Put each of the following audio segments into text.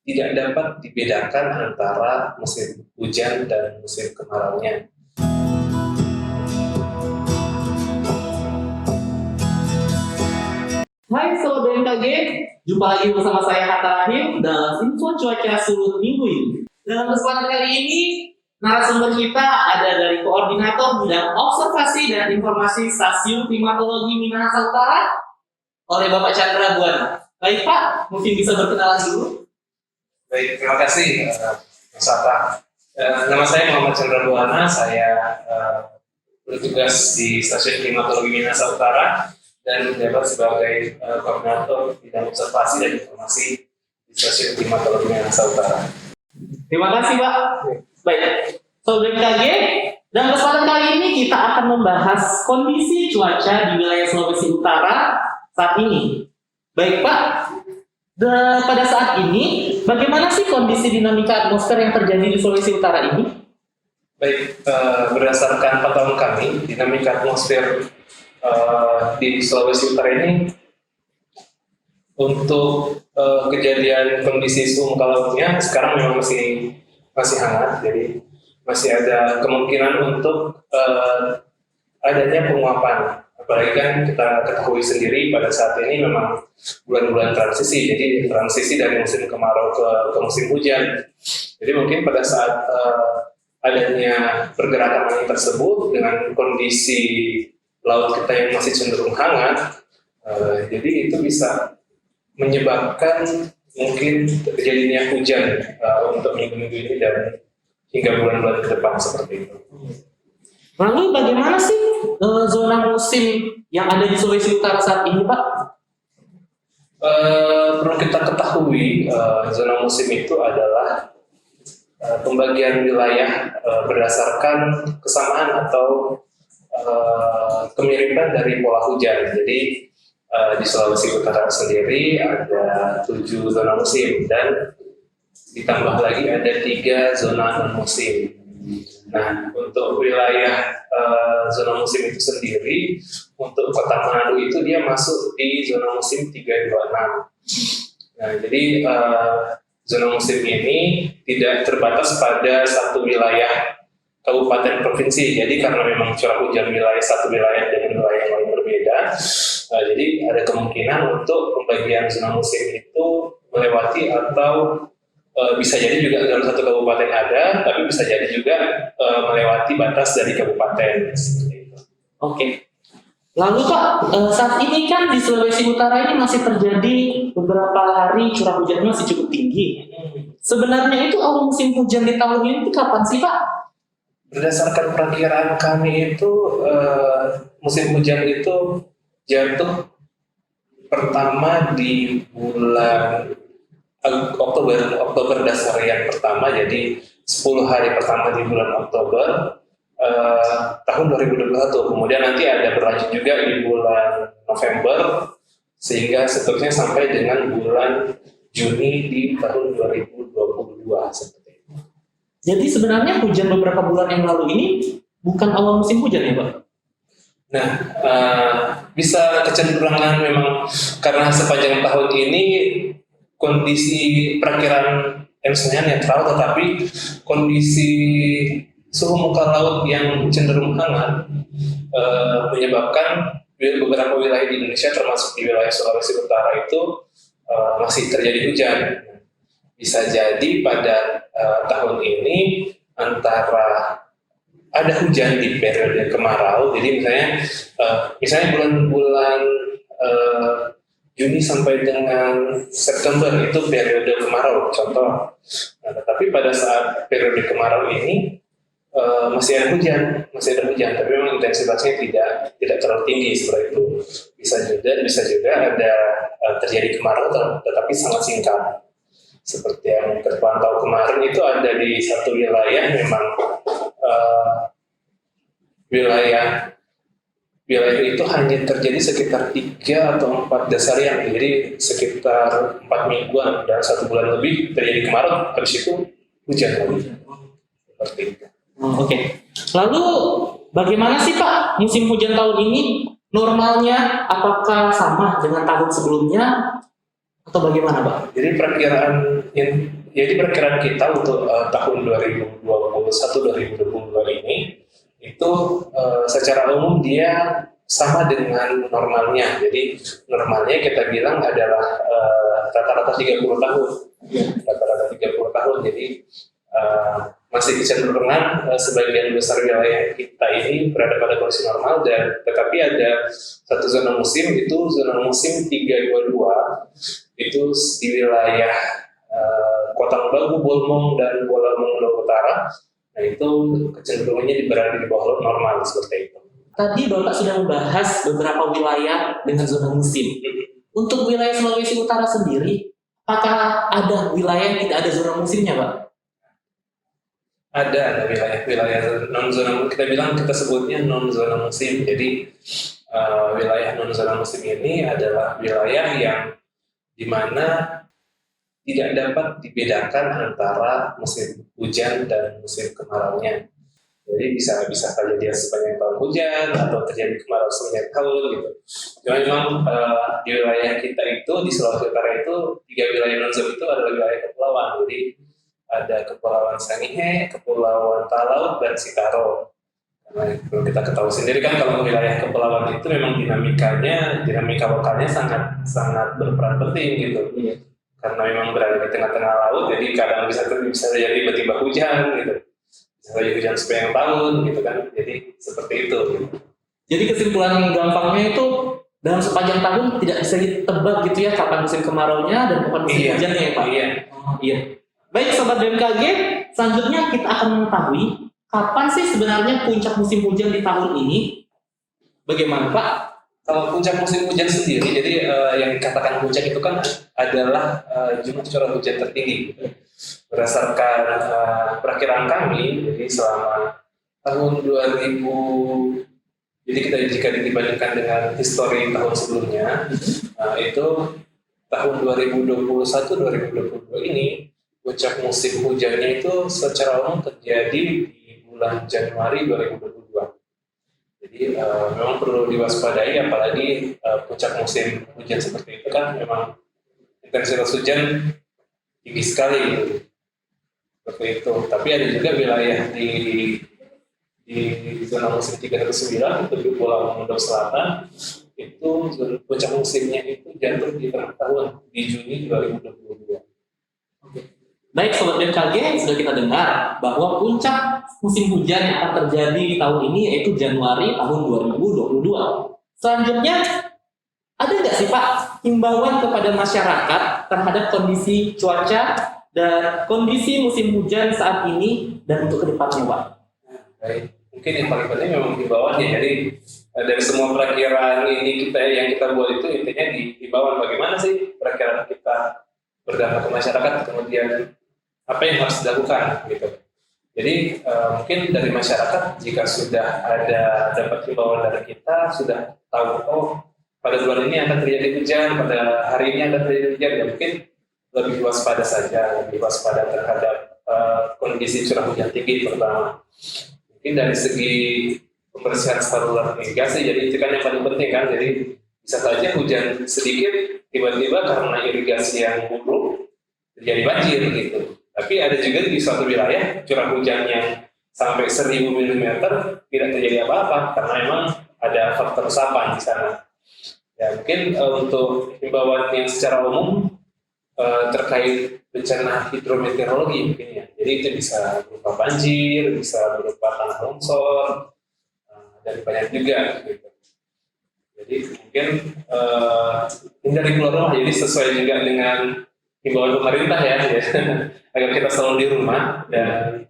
tidak dapat dibedakan antara musim hujan dan musim kemaraunya. Hai Sobat BMKG, jumpa lagi bersama saya Hatta Rahim dalam info cuaca sulut minggu ini. Dalam kesempatan kali ini, narasumber kita ada dari Koordinator Bidang Observasi dan Informasi Stasiun Klimatologi Minahasa Utara oleh Bapak Chandra Buana. Baik Pak, mungkin bisa berkenalan dulu. Baik, terima kasih Mas Hatta. Nama saya Muhammad Chandra Buana, saya bertugas di Stasiun Klimatologi Minahasa Utara dan menjabat sebagai koordinator bidang observasi dan informasi di Stasiun Klimatologi Minahasa Utara. Terima kasih Pak. Baik, Sobat BMKG, dalam kesempatan kali ini kita akan membahas kondisi cuaca di wilayah Sulawesi Utara saat ini. Baik Pak, pada saat ini bagaimana sih kondisi dinamika atmosfer yang terjadi di Sulawesi Utara ini? Baik, berdasarkan pantauan kami, dinamika atmosfer di Sulawesi Utara ini untuk kejadian kondisi suhu muka lautnya sekarang memang masih hangat, jadi masih ada kemungkinan untuk adanya penguapan. Apalagi kan kita ketahui sendiri pada saat ini memang bulan-bulan transisi, jadi transisi dari musim kemarau ke musim hujan. Jadi mungkin pada saat adanya pergerakan angin tersebut dengan kondisi laut kita yang masih cenderung hangat, jadi itu bisa menyebabkan mungkin terjadinya hujan untuk minggu-minggu ini dan hingga bulan-bulan ke depan seperti itu. Lalu bagaimana sih zona musim yang ada di Sulawesi Utara saat ini Pak? Perlu kita ketahui zona musim itu adalah pembagian wilayah berdasarkan kesamaan atau kemiripan dari pola hujan. Jadi di Sulawesi Utara sendiri ada 7 zona musim dan ditambah lagi ada 3 zona non musim. Nah, untuk wilayah zona musim itu sendiri, untuk Kota Manado itu dia masuk di zona musim 326. Nah, jadi zona musim ini tidak terbatas pada satu wilayah kabupaten provinsi. Jadi karena memang curah hujan wilayah satu wilayah dengan wilayah yang lain berbeda, jadi ada kemungkinan untuk pembagian zona musim itu melewati atau bisa jadi juga dalam satu kabupaten ada, tapi bisa jadi juga melewati batas dari kabupaten. Oke. Lalu Pak, saat ini kan di Sulawesi Utara ini masih terjadi beberapa hari curah hujannya masih cukup tinggi. Sebenarnya itu awal musim hujan di tahun ini itu kapan sih Pak? Berdasarkan perakiraan kami itu musim hujan itu jatuh pertama di bulan Oktober dasar yang pertama, jadi 10 hari pertama di bulan Oktober tahun 2021. Kemudian nanti ada berlanjut juga di bulan November sehingga seterusnya sampai dengan bulan Juni di tahun 2022 seperti itu. Jadi sebenarnya hujan beberapa bulan yang lalu ini bukan awal musim hujan ya Pak? Nah, bisa kecenderungan memang karena sepanjang tahun ini kondisi perakiraan misalnya netral, tetapi kondisi suhu muka laut yang cenderung hangat menyebabkan beberapa wilayah di Indonesia termasuk di wilayah Sulawesi Utara itu masih terjadi hujan. Bisa jadi pada tahun ini antara ada hujan di periode kemarau, jadi misalnya bulan-bulan Juni sampai dengan September itu periode kemarau, contoh. Nah, tetapi pada saat periode kemarau ini masih ada hujan, tapi memang intensitasnya tidak terlalu tinggi seperti itu. Bisa juga ada terjadi kemarau, tetapi sangat singkat. Seperti yang terpantau kemarin itu ada di satu wilayah memang wilayah itu hanya terjadi sekitar 3 atau 4 dasarian, jadi sekitar 4 mingguan dan 1 bulan lebih terjadi kemarau, habis itu hujan lagi. Seperti itu. Oke. Lalu bagaimana sih Pak musim hujan tahun ini? Normalnya apakah sama dengan tahun sebelumnya atau bagaimana Pak? Jadi perakiraan jadi perkiraan kita untuk tahun 2021-2022 ini itu secara umum dia sama dengan normalnya. Jadi normalnya kita bilang adalah rata-rata 30 tahun. Rata-rata 30 tahun. Jadi masih kecenderungan sebagian besar wilayah kita ini berada pada kondisi normal, dan tetapi ada satu zona musim, itu zona musim 322 itu di wilayah Kota Bagu, Bolmong, dan Bolamong Utara. Nah itu kecenderungannya berada di bawah normal seperti itu. Tadi Bapak sudah membahas beberapa wilayah dengan zona musim. Untuk wilayah Sulawesi Utara sendiri, apakah ada wilayah yang tidak ada zona musimnya, Pak? Ada wilayah non zona, kita sebutnya non zona musim. Jadi wilayah non zona musim ini adalah wilayah yang dimana tidak dapat dibedakan antara musim hujan dan musim kemaraunya. Jadi bisa saja dia sepanjang tahun hujan atau terjadi kemarau sepanjang tahun gitu. Cuma memang di wilayah kita itu di Sulawesi Utara itu 3 wilayah non zona itu adalah wilayah kepulauan. Jadi ada Kepulauan Sangihe, Kepulauan Talaut, dan Sitaro. Karena perlu kita ketahui sendiri kan kalau wilayah kepulauan itu memang dinamika lokalnya sangat berperan penting gitu. Karena memang berada di tengah-tengah laut, jadi kadang bisa jadi tiba-tiba hujan gitu. Bisa jadi hujan sepanjang tahun gitu kan. Jadi seperti itu. Gitu. Jadi kesimpulan gampangnya itu dalam sepanjang tahun tidak bisa ditebak gitu ya kapan musim kemaraunya dan kapan musim hujannya ya Pak. Iya. Baik Sobat BMKG, selanjutnya kita akan mengetahui kapan sih sebenarnya puncak musim hujan di tahun ini. Bagaimana Pak? Kalau puncak musim hujan sendiri, jadi yang dikatakan puncak itu kan adalah jumlah curah hujan tertinggi. Berdasarkan perakiraan kami, jadi selama tahun 2000, jadi jika dibandingkan dengan histori tahun sebelumnya, itu tahun 2021-2022 ini, puncak musim hujannya itu secara umum terjadi di bulan Januari 2022. Jadi memang perlu diwaspadai, apalagi puncak musim hujan seperti itu kan memang intensitas hujan tinggi sekali gitu. Seperti itu. Tapi ada juga wilayah di zona musim 319 itu di Pulau Lombok Selatan, itu puncak musimnya itu jatuh di tengah tahun di Juni 2022. Baik Sobat BMKG, sudah kita dengar bahwa puncak musim hujan yang akan terjadi di tahun ini yaitu Januari tahun 2022. Selanjutnya, ada nggak sih Pak himbauan kepada masyarakat terhadap kondisi cuaca dan kondisi musim hujan saat ini dan untuk kedepannya Pak? Baik, mungkin yang paling penting memang himbauannya. Jadi dari semua perakiraan ini yang kita buat itu intinya di himbauan bagaimana sih perakiraan kita berdampak ke masyarakat, kemudian apa yang harus dilakukan gitu. Jadi mungkin dari masyarakat jika sudah ada dapat himbauan dari kita, sudah tahu pada bulan ini akan terjadi hujan, pada hari ini akan terjadi hujan, ya mungkin lebih waspada saja, lebih waspada terhadap kondisi curah hujan tinggi pertama. Mungkin dari segi pembersihan saluran irigasi, jadi itu kan yang paling penting kan. Jadi bisa saja hujan sedikit tiba-tiba karena irigasi yang buruk terjadi banjir gitu. Tapi ada juga di suatu wilayah curah hujan yang sampai 1000 mm tidak terjadi apa-apa karena memang ada faktor resapan di sana. Ya mungkin untuk himbauan yang secara umum terkait bencana hidrometeorologi mungkin ya. Jadi itu bisa berupa banjir, bisa berupa tanah longsor, dan banyak juga gitu. Jadi mungkin hindari keluar rumah, jadi sesuai juga dengan himbauan pemerintah ya, agar kita selalu di rumah dan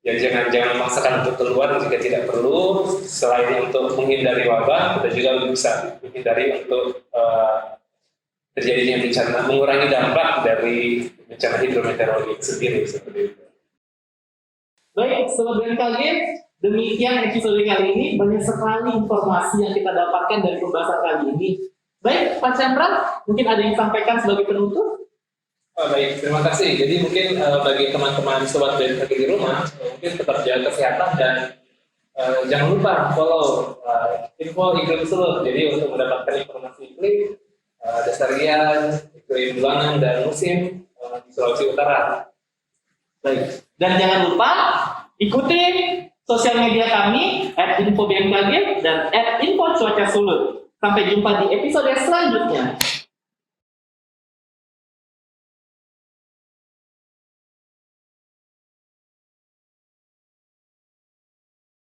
ya jangan memaksakan untuk keluar jika tidak perlu. Selain untuk menghindari wabah, kita juga bisa menghindari untuk terjadinya bencana, mengurangi dampak dari bencana hidrometeorologi sendiri seperti itu. Baik, Sobat BMKG, demikian episode kali ini. Banyak sekali informasi yang kita dapatkan dari pembahasan kali ini. Baik, Pak Chandra, mungkin ada yang disampaikan sebagai penutup? Baik, terima kasih. Jadi mungkin bagi teman-teman Sobat BMKG di rumah, mungkin tetap jaga kesehatan dan jangan lupa follow info iklim Sulut. Jadi untuk mendapatkan informasi iklim, dasarian, iklim bulanan, dan musim, bisa Sulawesi Utara. Baik. Dan jangan lupa ikuti sosial media kami @info_bmkg dan @info_cuaca sulut. Sampai jumpa di episode selanjutnya.